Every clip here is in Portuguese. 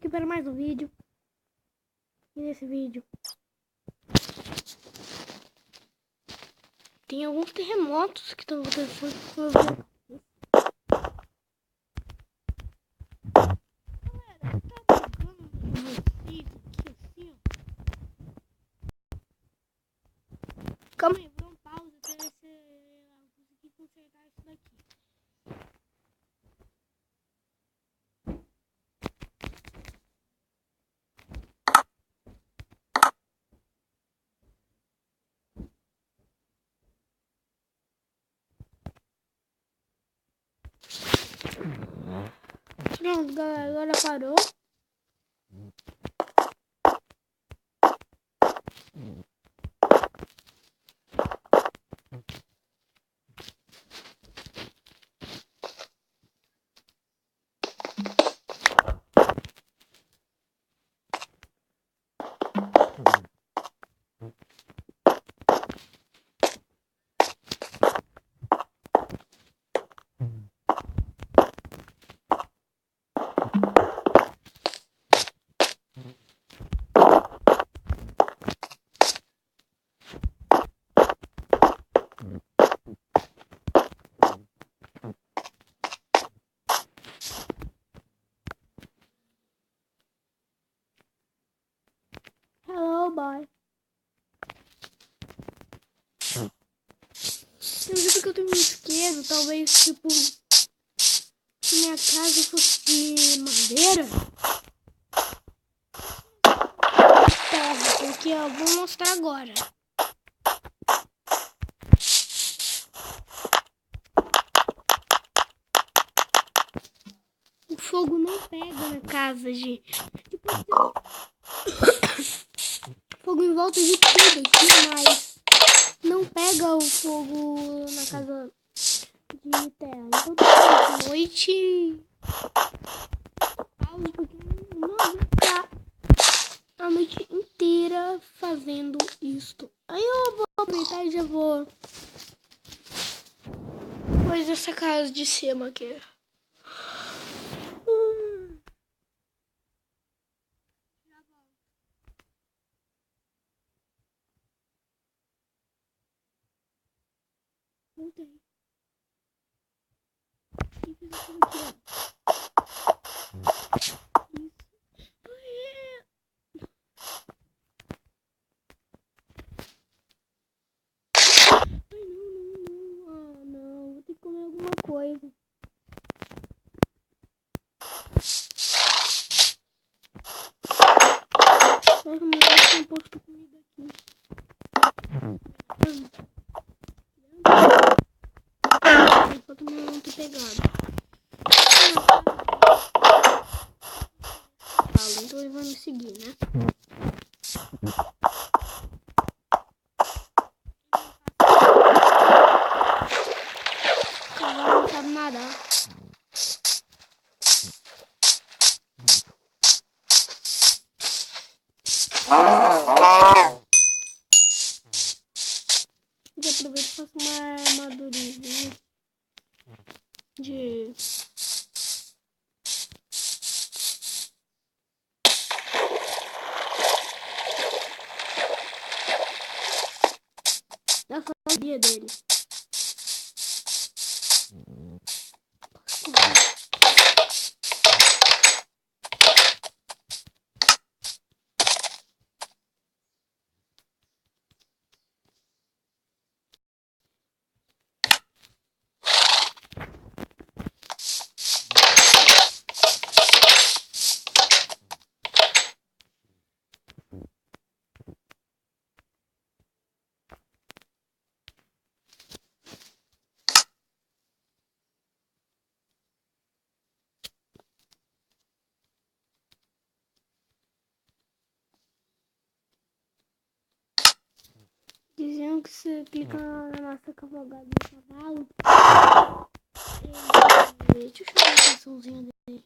aqui para mais um vídeo. E nesse vídeo tem alguns terremotos que estão acontecendo. Galera, tá bugando vocês aqui assim, ó. Calma aí, vou dar um pause até eu conseguir consertar isso daqui. Pronto, galera, agora parou. Hello, boy. Eu vi que eu tenho um isqueiro, talvez tipo se minha casa fosse de madeira, terra, porque eu vou mostrar agora. O fogo não pega na casa, gente. Tipo assim, fogo em volta de tudo aqui, mas não pega o fogo na casa de terra. Então tá de noite. Porque não vou ficar a noite inteira fazendo isto. Aí eu vou aproveitar e já vou pôr essa casa de cima aqui. Não tem. E fiz aquilo aqui, ó. Não, vou ter que comer alguma coisa. Será que o meu pai tem posto comida aqui? Enquanto o meu não ter pegado. Então ele vai me seguir, né? Agora não sabe nadar. E aproveito e faço uma armadurinha de... da família dele. Diziam que você clica na nossa cavalgada do cavalo. Deixa eu chamar a atençãozinha dele.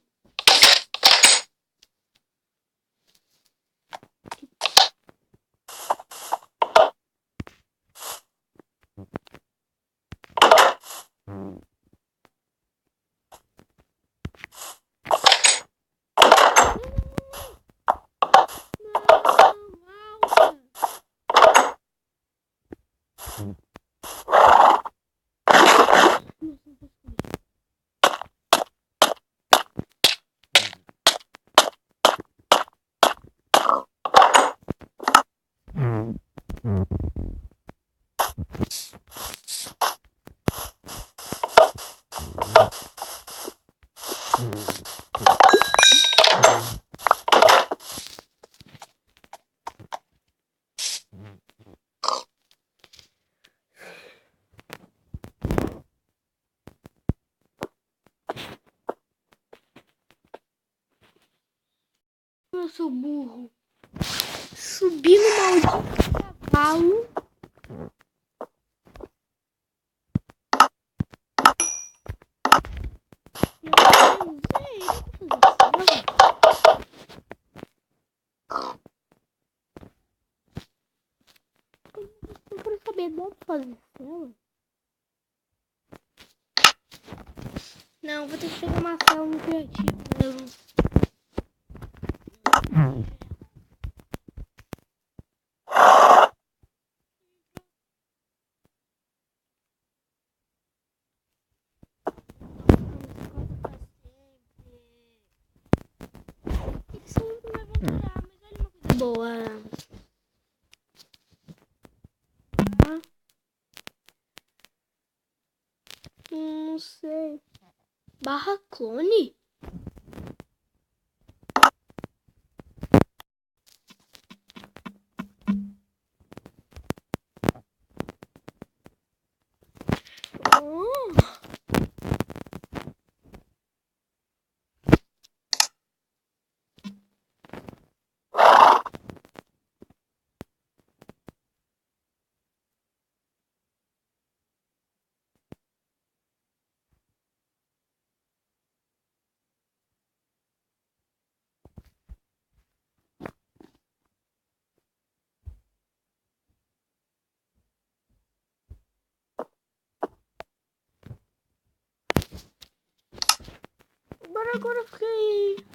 Eu sou burro. Subi no maldito cavalo. Eu quero saber, dá pra fazer cela? Não, vou ter que pegar uma cela no criativo mesmo. Isso não vai aventurar, mas olha uma coisa boa. Não sei. Barra clone? Agora eu fiquei...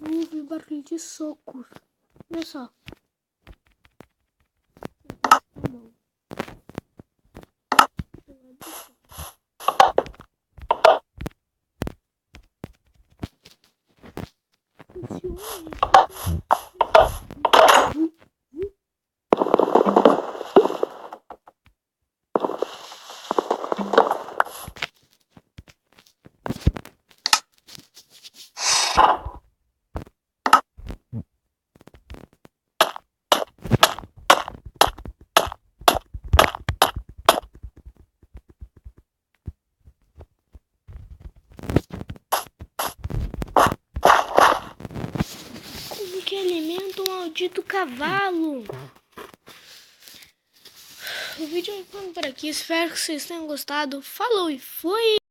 Ouvi barulho de socos. Olha só. Como que alimenta um maldito cavalo? O vídeo vai ficando por aqui. Espero que vocês tenham gostado. Falou e fui!